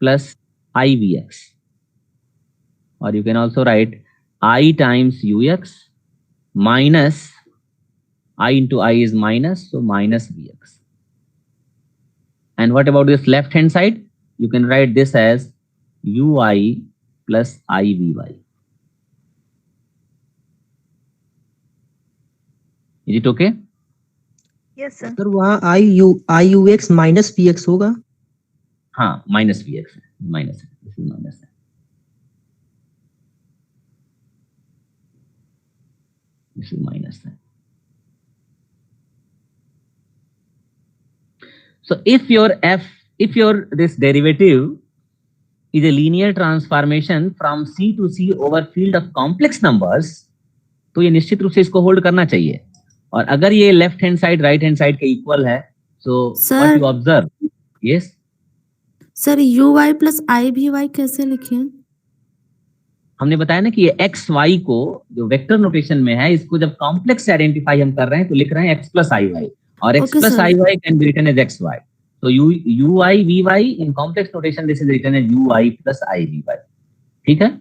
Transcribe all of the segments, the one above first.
plus ivx, or you can also write I times ux minus I into I is minus, so minus vx. And what about this left hand side? You can write this as ui plus ivy. Is it okay? Yes, sir. Sir वहाँ i u x minus p x होगा. हाँ, minus vx है, minus है, इसी minus है, इसी minus है. So if your this derivative is a linear transformation from C to C over field of complex numbers, तो ये निश्चित रूप से इसको होल्ड करना चाहिए. और अगर ये left hand side right hand side के इक्वल है, so what you observe? Yes. Sir u y plus i भी वाई कैसे लिखें? हमने बताया ना कि ये एक्स वाई को जो वेक्टर नोटेशन में है, इसको जब कॉम्प्लेक्स आइडेंटिफाई हम कर रहे हैं तो लिख रहे हैं एक्स प्लस आई वाई, और x plus i y can be written as x y. तो u i v y in complex notation this is written as u i plus i v y. ठीक है.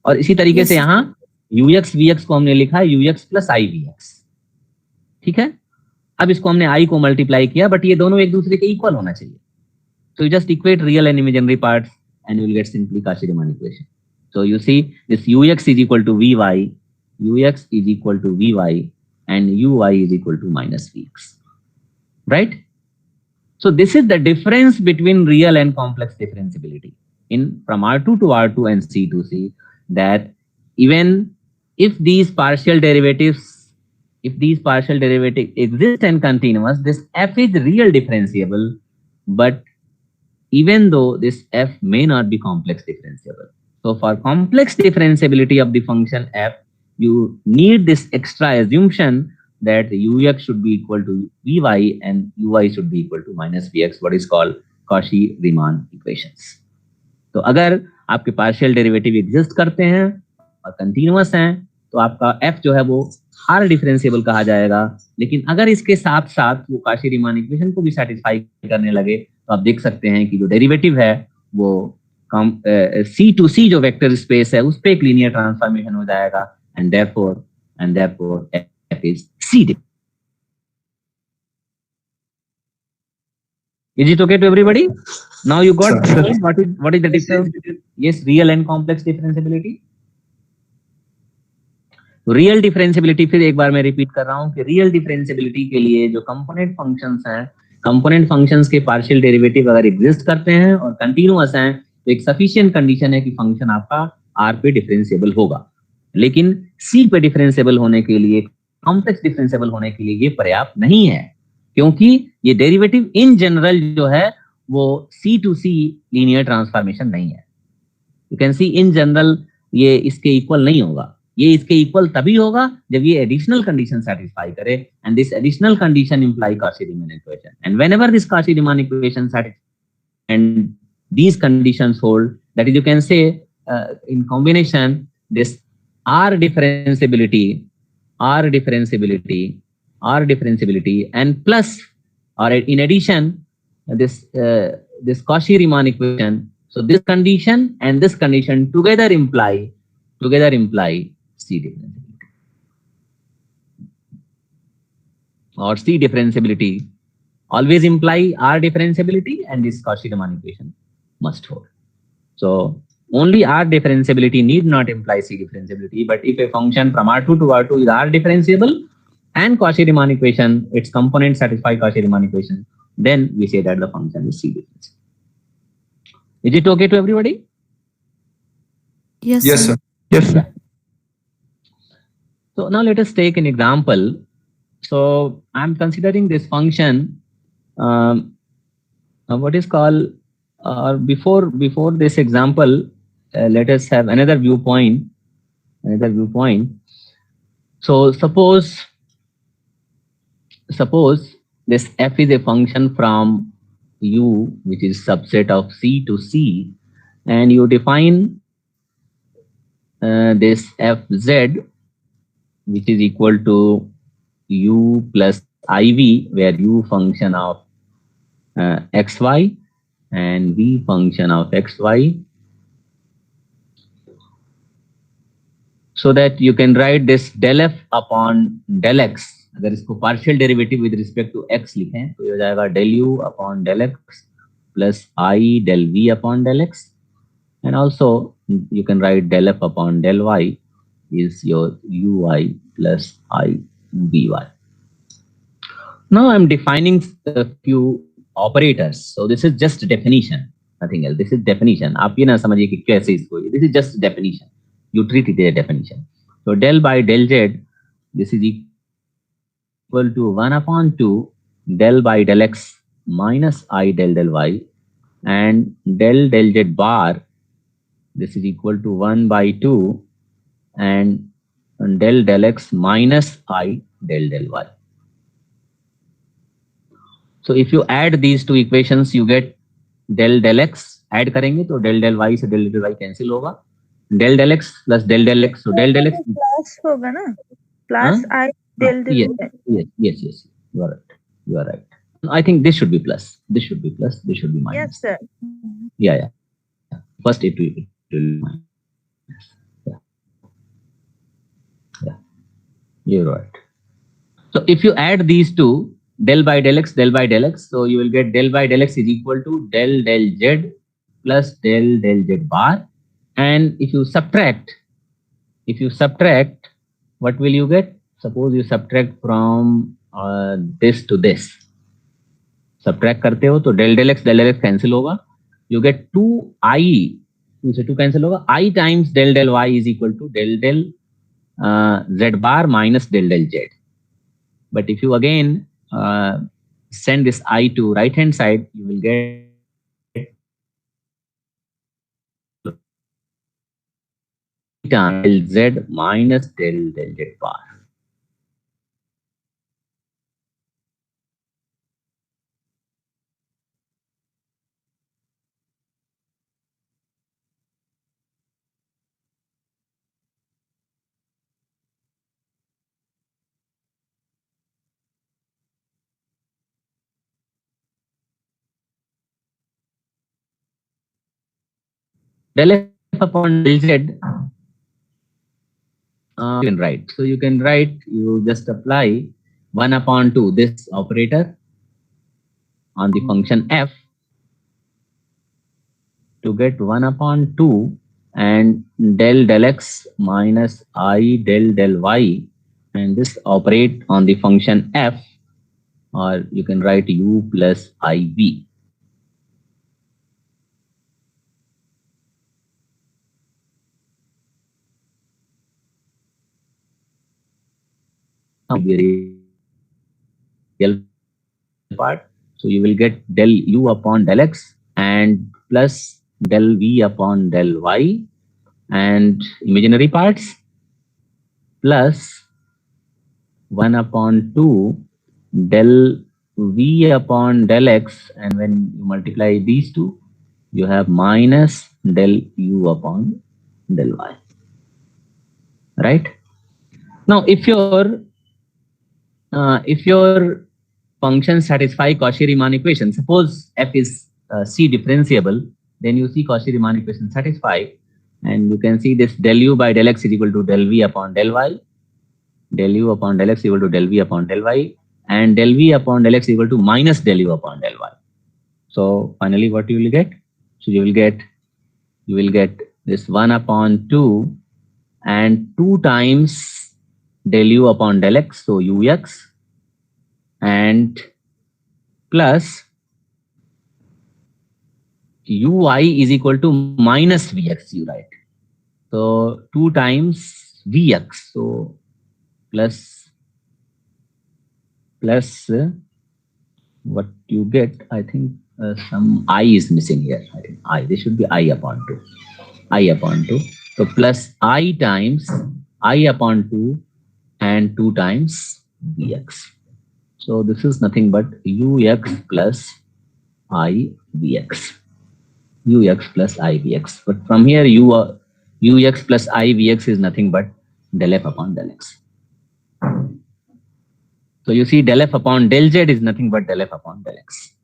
और इसी तरीके से यहाँ you x we x को हमने लिखा है u x plus i v x. ठीक है. अब इसको हमने आई को मल्टीप्लाई किया, बट ये दोनों एक दूसरे के इक्वल होना चाहिए. So you just equate real and imaginary parts and you will get simply Cauchy-Riemann equation. So you see this ux is equal to vy, ux is equal to vy, and uy is equal to minus vx. Right? So this is the difference between real and complex differentiability in from R2 to R2 and C to C, that even if these partial derivatives exist and continuous, this f is real differentiable, but even though this f may not be complex differentiable. So for complex differentiability of the function f, you need this extra assumption that ux should be equal to vy and uy should be equal to minus vx, what is called Cauchy-Riemann equations. तो अगर आपके partial derivative exist करते हैं और continuous हैं, तो आपका f जो है वो हार डिफरेंशिएबल कहा जाएगा. लेकिन अगर इसके साथ साथ वो Cauchy-Riemann इक्वेशन को भी सेटिस्फाई करने लगे, तो आप देख सकते हैं कि जो डेरिवेटिव है वो सी टू सी जो वेक्टर स्पेस है उस पे एक लीनियर ट्रांसफॉर्मेशन हो जाएगा, and therefore f is C. Is it okay to everybody? Now you got what is the difference between real and complex differentiability? तो रियल डिफरेंशियबिलिटी फिर एक बार मैं रिपीट कर रहा हूं कि रियल डिफरेंशियबिलिटी के लिए जो कंपोनेंट फंक्शंस हैं, कंपोनेंट फंक्शंस के पार्शियल डेरिवेटिव अगर एग्जिस्ट करते हैं और कंटिन्यूअस हैं, तो एक सफिशिएंट कंडीशन है कि फंक्शन आपका आर पे डिफरेंशिएबल होगा. लेकिन सी पे डिफरेंशिएबल होने के लिए, कॉम्प्लेक्स डिफरेंशिएबल होने के लिए ये पर्याप्त नहीं है, क्योंकि ये डेरिवेटिव इन जनरल जो है वो सी टू सी लीनियर ट्रांसफॉर्मेशन नहीं है. You can see in general ये इसके इक्वल नहीं होगा. ये इसके इक्वल तभी होगा जब ये एडिशनल कंडीशन सेटिस्फाई करे, and this additional condition imply Cauchy-Riemann equation. And whenever this Cauchy-Riemann equation satisfies and these conditions hold, that is, you can say in combination this R differentiability and plus, or in addition this Cauchy-Riemann equation. So this condition and this condition together imply C differentiability, or C differentiability always imply R differentiability, and this Cauchy-Riemann equation must hold. So only R differentiability need not imply C differentiability, but if a function from R2 to R2 is R differentiable and Cauchy-Riemann equation, its components satisfy Cauchy-Riemann equation, then we say that the function is C differentiable. Is it okay to everybody? Yes, Yes, sir. sir. Yes, sir. So now let us take an example. So I'm considering this function, what is called, before this example, let us have another viewpoint. So suppose this f is a function from U, which is subset of C to C, and you define this fz, which is equal to u plus iv, where u function of xy and v function of xy, so that you can write this del f upon del x. अगर इसको partial derivative with respect to x लिखें तो ये हो जाएगा del u upon del x plus I del v upon del x, and also you can write del f upon del y is your ui plus I vy. Now I'm defining a few operators. So this is just definition, nothing else. This is definition. आप ये ना समझिए कि कैसे इसको, this is just definition. You treat it as a definition. So del by del z, this is equal to 1 upon 2 del by del x minus I del del y, and del del z bar, this is equal to 1 by 2 and del del x minus I del del y. So if you add these two equations, you get del del x. Add करेंगे तो del del y से del del y cancel होगा. Del del x plus del del x. So del del x plus होगा ना, plus I del del yes, yes. You are right. I think this should be plus. This should be plus. This should be minus. Yes, sir. Yeah. First it will be minus. Yeah. You're right. So if you add these two, del by del x, so you will get del by del x is equal to del del z plus del del z bar. And if you subtract, what will you get? Suppose you subtract from this to this. Subtract करते हो तो del del x cancel होगा. You get 2i, 2 से 2 cancel होगा. I times del del y is equal to del del z bar minus del del z. But if you again send this I to right hand side, you will get del z minus del del z bar. Del f upon del z, you can write. So you can write, you just apply 1 upon 2, this operator on the function f to get 1 upon 2 and del del x minus I del del y, and this operate on the function f, or you can write u plus iv. Real part. So you will get del u upon del x and plus del v upon del y and imaginary parts plus 1 upon 2 del v upon del x, and when you multiply these two, you have minus del u upon del y. Right? Now, if your function satisfy Cauchy-Riemann equation, suppose f is C differentiable, then you see Cauchy-Riemann equation satisfied, and you can see this del u by del x is equal to del v upon del y, del u upon del x equal to del v upon del y, and del v upon del x equal to minus del u upon del y. So finally, what you will get? So you will get this 1 upon 2 and 2 times del u upon del x, so ux, and plus ui is equal to minus vx, you write. So 2 times vx, so plus what you get, I think some I is missing here. I think I, this should be I upon 2. So plus I times I upon 2 and 2 times vx. So this is nothing but ux plus I vx. Ux plus I vx. But from here, ux plus I vx is nothing but del f upon del x. So you see del f upon del z is nothing but del f upon del x.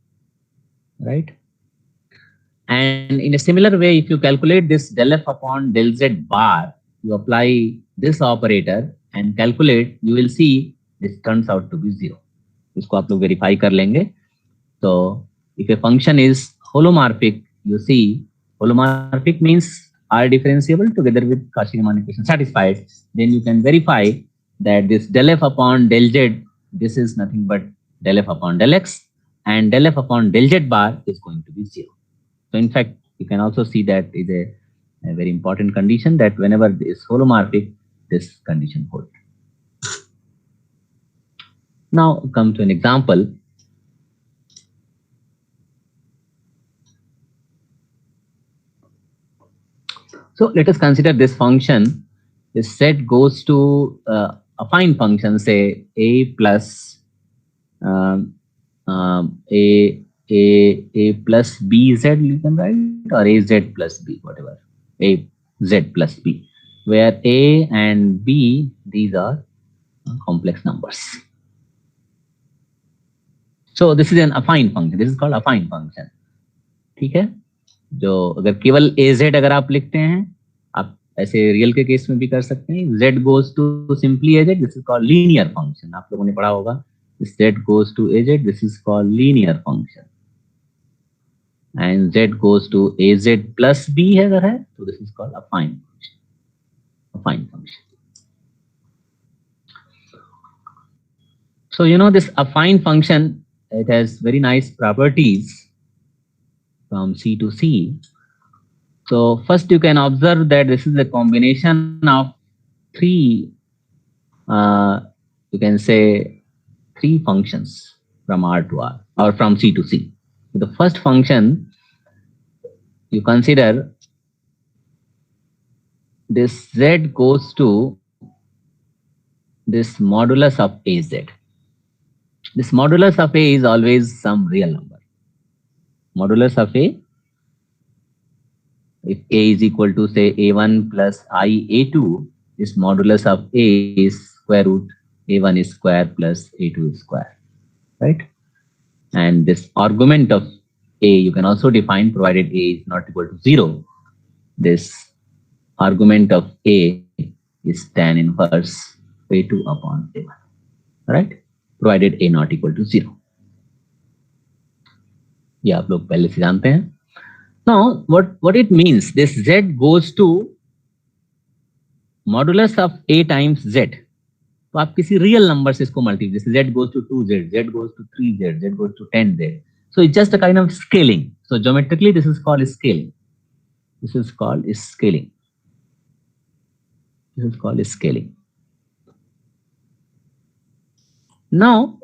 Right? And in a similar way, if you calculate this del f upon del z bar, you apply this operator and calculate, you will see this turns out to be 0. इसको आप लोग verify कर लेंगे. So if a function is holomorphic, you see holomorphic means are differentiable together with Cauchy-Riemann equation satisfied, then you can verify that this del f upon del z, this is nothing but del f upon del x, and del f upon del z bar is going to be 0. So in fact, you can also see that is a very important condition, that whenever it is holomorphic, this condition holds. Now come to an example. So let us consider this function. This set goes to affine function, say a plus a plus b z, you can write, or a z plus b, whatever, a z plus b, where a and b, these are complex numbers. So this is an affine function. This is called affine function. ठीक है, जो अगर केवल a z अगर आप लिखते हैं, आप ऐसे रियल के केस में भी कर सकते हैं. z goes to simply a z, this is called linear function. आप लोगों ने पढ़ा होगा. z goes to a z, this is called linear function. And z goes to a z plus b है अगर है, तो this is called affine function. Affine function. So you know this affine function, it has very nice properties from C to C. So first you can observe that this is a combination of three, you can say three functions from R to R or from C to C. So the first function, you consider this z goes to this modulus of az. This modulus of a is always some real number. Modulus of a, if a is equal to say a1 plus I a2, this modulus of a is square root a1 is square plus a2 is square, right? And this argument of a you can also define provided a is not equal to 0. This argument of a is tan inverse a2 upon a1, right? Provided a not equal to 0. ये आप लोग पहले से जानते हैं. Now what it means, this z goes to modulus of a times z. तो आप किसी real number से इसको multiply, जैसे z goes to 2z, z goes to 3z, z goes to 10z. So it's just a kind of scaling. So geometrically this is called scaling. This is called scaling. This is called scaling. Now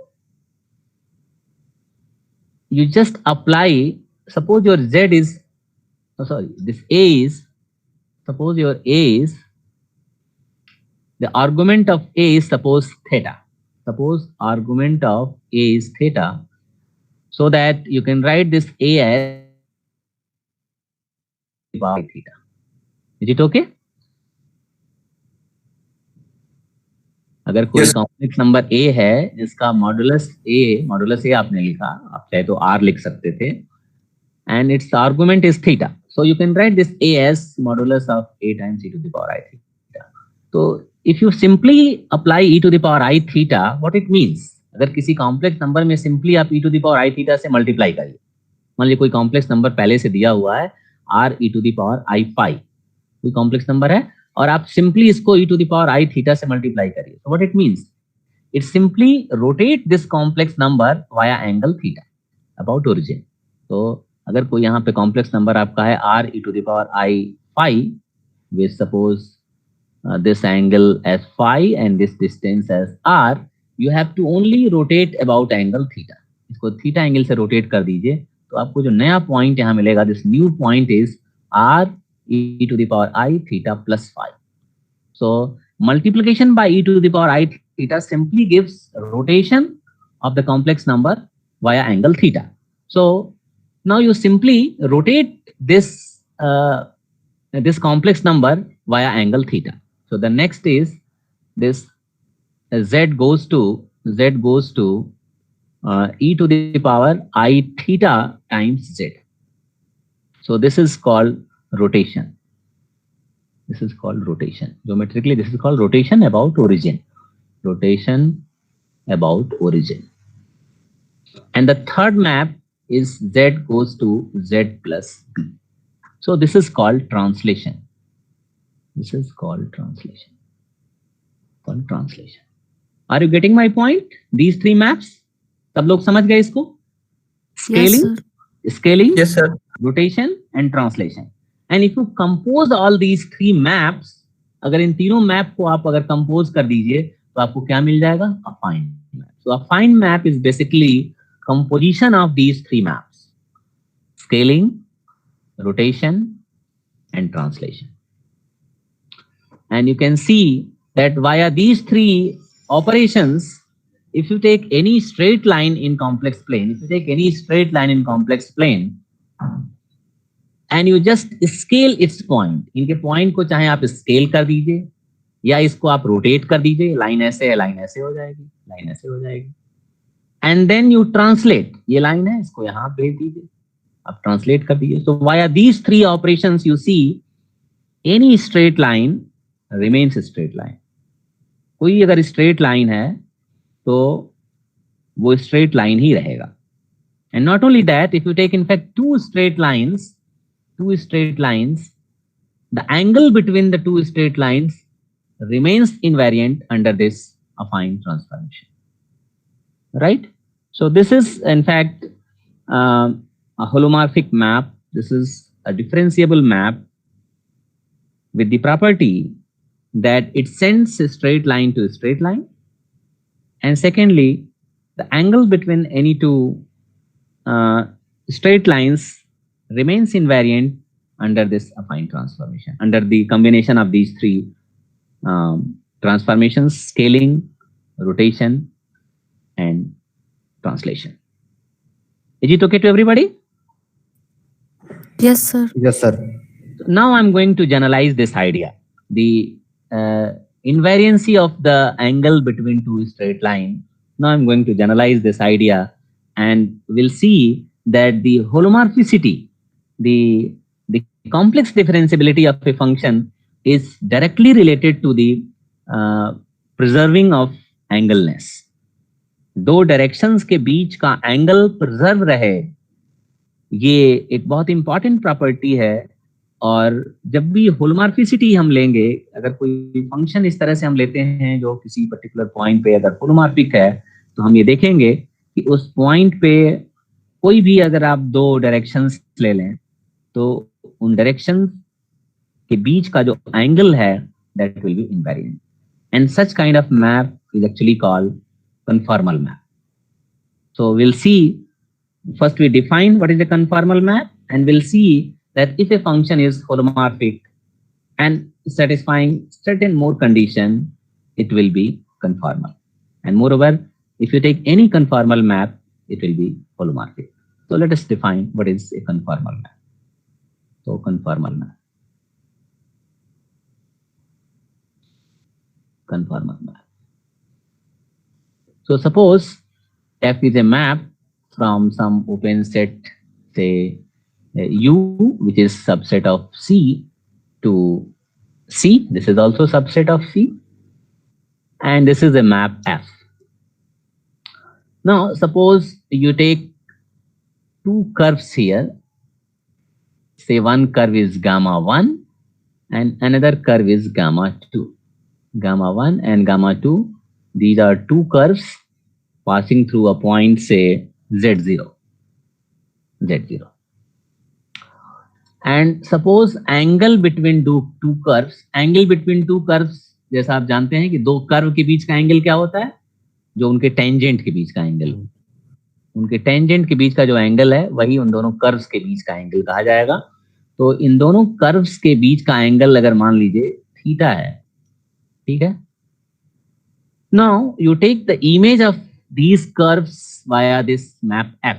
you just apply, suppose your z is, this a is, suppose your a is, the argument of a is suppose theta. Suppose argument of a is theta, so that you can write this a as theta. Is it okay? अगर कोई complex number a है जिसका modulus a आपने लिखा, आप चाहे तो r लिख सकते थे, and its argument is theta, so you can write this a as modulus of a times e to the power I theta. So if you simply apply e to the power I theta, what it means, अगर किसी complex number में simply आप e to the power I theta से multiply करिए, मान लीजिए कोई complex number पहले से दिया हुआ है r e to the power I phi, कोई कॉम्प्लेक्स नंबर है और आप सिंपली इसको e to the power I theta से मल्टीप्लाई करिए. So what it means, it simply rotate this complex number via angle theta about origin. तो अगर कोई यहाँ पे कॉम्प्लेक्स नंबर आपका है r e to the power I phi, with suppose this angle as phi and this distance as r, you have to only rotate about angle theta. इसको theta angle से rotate कर दीजिए, तो आपको जो नया पॉइंट यहाँ मिलेगा, this new point is r e to the power I theta plus phi. So multiplication by e to the power I theta simply gives rotation of the complex number via angle theta. So now you simply rotate this this complex number via angle theta. So the next is this z goes to e to the power I theta times z. So this is called rotation. This is called rotation. Geometrically, this is called rotation about origin. Rotation about origin. And the third map is Z goes to Z plus B. So this is called translation. This is called translation. Called translation. Are you getting my point? These three maps. सब लोग समझ गए इसको? Scaling, scaling, Yes, sir. rotation and translation. And if you compose all these three maps, अगर इन तीनों map को आप अगर कंपोज कर दीजिए तो आपको क्या मिल जाएगा? Affine map. So affine map is basically composition of these three maps: scaling, rotation, and translation. And you can see that via these three operations, if you take any straight line in complex plane, and you just scale its point, इनके point को चाहे आप scale कर दीजिए या इसको आप rotate कर दीजिए, line ऐसे है, line ऐसे हो जाएगी, line ऐसे हो जाएगी. And then you translate, ये line है, इसको यहाँ भेज दीजिए, आप translate कर दीजिए. So via these three operations, you see any straight line remains a straight line. कोई अगर straight line है तो वो straight line ही रहेगा. And not only that, if you take in fact two straight lines, the angle between the two straight lines remains invariant under this affine transformation. Right? So this is in fact a holomorphic map. This is a differentiable map with the property that it sends a straight line to a straight line. And secondly, the angle between any two straight lines remains invariant under this affine transformation, under the combination of these three transformations: scaling, rotation, and translation. Is it okay to everybody? Yes, sir. Yes, sir. Now I'm going to generalize this idea. The invariancy of the angle between two straight lines. Now I'm going to generalize this idea, and we'll see that the holomorphicity, the complex differentiability of a function is directly related to the preserving of angleness. दो directions के बीच का angle preserve रहे, ये एक बहुत important property है. और जब भी होलोमॉर्फिसिटी हम लेंगे, अगर कोई फंक्शन इस तरह से हम लेते हैं जो किसी पर्टिकुलर पॉइंट पे अगर होलोमॉर्फिक है, तो हम ये देखेंगे कि उस पॉइंट पे कोई भी अगर आप दो डायरेक्शंस ले लें तो उन डायरेक्शंस के बीच का जो एंगल है that will be invariant. And such kind of map is actually called conformal map. So we'll see, first we define what is a conformal map, and we'll see that if a function is holomorphic and satisfying certain more condition, it will be conformal. And moreover, if you take any conformal map, it will be holomorphic. So let us define what is a conformal map. So conformal map. Conformal map. So suppose F is a map from some open set, say U, which is subset of C, to C. This is also subset of C. And this is a map F. Now suppose you take two curves here. Say one curve is gamma 1 and another curve is gamma 2. Gamma 1 and gamma 2. These are two curves passing through a point, say Z0. Z0. And suppose angle between two curves. Angle between two curves, जैसा आप जानते हैं कि दो curve के बीच का angle क्या होता है? जो उनके टेंजेंट के बीच का एंगल. उनके टेंजेंट के बीच का जो एंगल है वही उन दोनों कर्व्स के बीच का एंगल कहा जाएगा. तो इन दोनों कर्व्स के बीच का एंगल अगर मान लीजिए थीटा है, ठीक है. Now you take the image of these curves via this map F.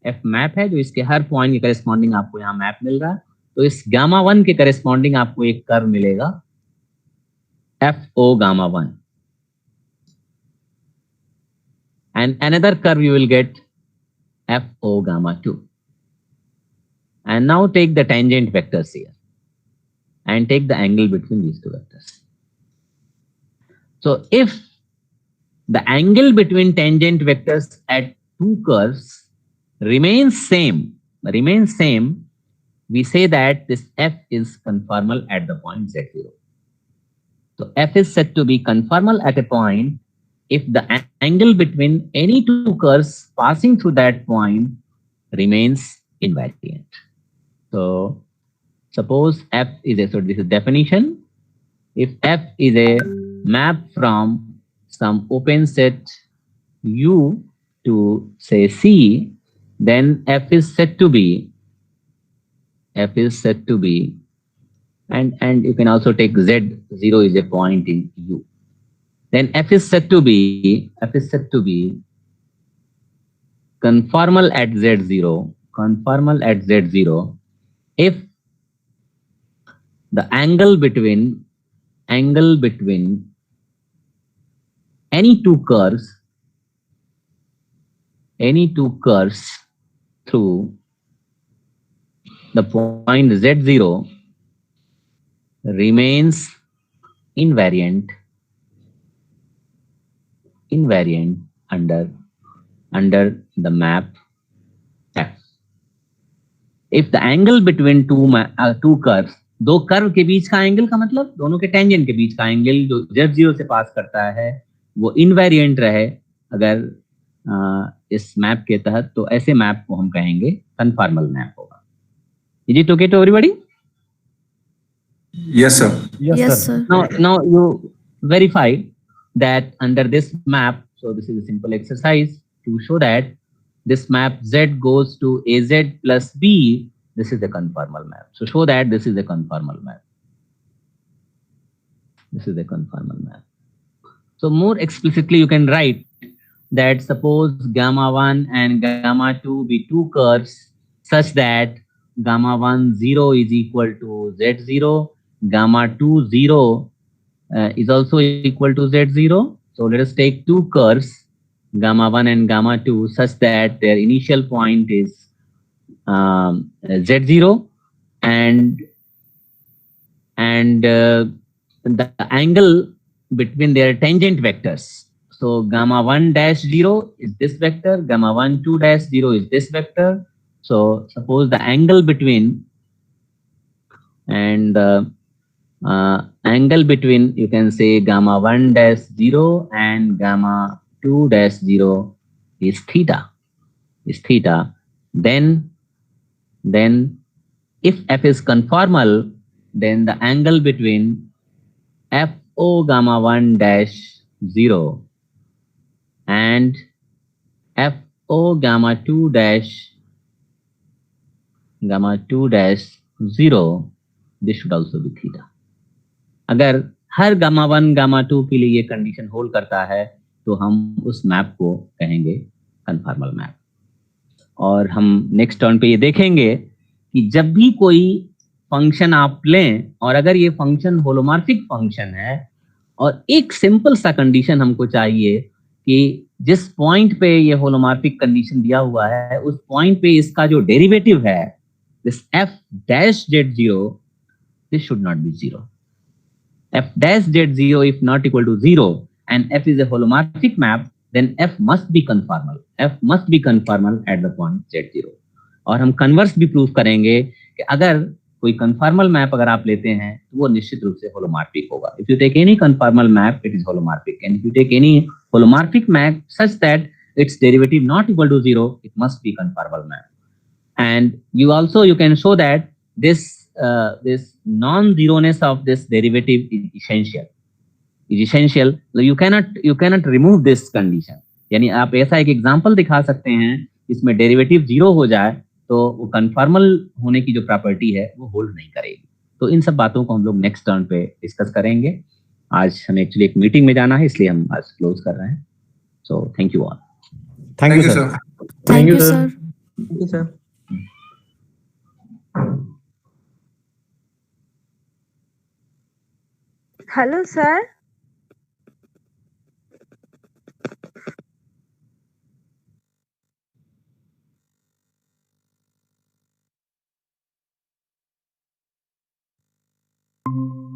F map है जो इसके हर पॉइंट के करेस्पॉन्डिंग आपको यहाँ मैप मिल रहा है. तो इस गामा 1 के करेस्पॉन्डिंग आपको एक कर्व मिलेगा FO gamma 1. And another curve you will get FO gamma 2. And now take the tangent vectors here and take the angle between these two vectors. So if the angle between tangent vectors at two curves remains same, we say that this f is conformal at the point z0. So f is said to be conformal at a point if the angle between any two curves passing through that point remains invariant. So suppose f is a, so this is definition. If f is a map from some open set U to say C, then f is said to be, and you can also take Z0 is a point in U. Then f is said to be conformal at Z0, if the angle between any two curves through the point Z0 remains invariant under the map F. If the angle between two curves, दो curve के बीच का angle का मतलब दोनों के tangent के बीच का angle जो Z0 से पास करता है वो इनवेरिएंट रहे अगर इस मैप के तहत, तो ऐसे मैप को हम कहेंगे कन्फॉर्मल मैप होगा. Is it okay to everybody? Yes, sir. Yes, sir. Now you verify that under this map. So this is a simple exercise to show that this map Z goes to AZ plus B. This is a conformal map. So show that this is a conformal map. So more explicitly, you can write that suppose gamma 1 and gamma 2 be two curves such that gamma 1 0 is equal to Z0, gamma 2 0 is also equal to Z0. So let us take two curves, gamma 1 and gamma 2, such that their initial point is Z0 and the angle between their tangent vectors. So gamma 1 dash 0 is this vector, gamma 1 2 dash 0 is this vector. So suppose the angle between you can say gamma 1 dash 0 and gamma 2 dash 0 is theta. Then if f is conformal, then the angle between FO gamma 1 dash 0 and FO gamma 2 dash 0, this should also be theta. अगर हर gamma 1 gamma 2 के लिए ये condition hold करता है तो हम उस map को कहेंगे कन्फॉर्मल मैप. और हम नेक्स्ट टर्न पे ये देखेंगे कि जब भी कोई फंक्शन आप लें और अगर ये फंक्शन होलोमॉर्फिक फंक्शन है और एक सिंपल सा कंडीशन हमको चाहिए कि जिस पॉइंट पे ये होलोमॉर्फिक कंडीशन दिया हुआ है उस पॉइंट पे इसका जो डेरिवेटिव है this f dash z0, this should not be 0. F dash z0 if not equal to 0 and f is a holomorphic map, then f must be conformal. F must be conformal at the point z0. और हम converse भी prove करेंगे कि अगर कोई conformal map अगर आप लेते हैं तो वो निश्चित रूप से होलोमॉर्फिक होगा. If you take any conformal map it is holomorphic, and if you take any holomorphic map such that its derivative not equal to 0, it must be conformal map. And you can show that this non-zeroness of this derivative is essential. So you cannot remove this condition. यानी आप ऐसा एक example दिखा सकते हैं इसमें derivative 0 हो जाए तो वो कन्फॉर्मल होने की जो प्रॉपर्टी है वो होल्ड नहीं करेगी. तो इन सब बातों को हम लोग नेक्स्ट टर्न पे डिस्कस करेंगे. आज हमें एक्चुअली एक मीटिंग में जाना है इसलिए हम आज क्लोज कर रहे हैं. So thank you all. Thank you, sir. Thank you, sir. Thank you, sir. Hello, sir. है।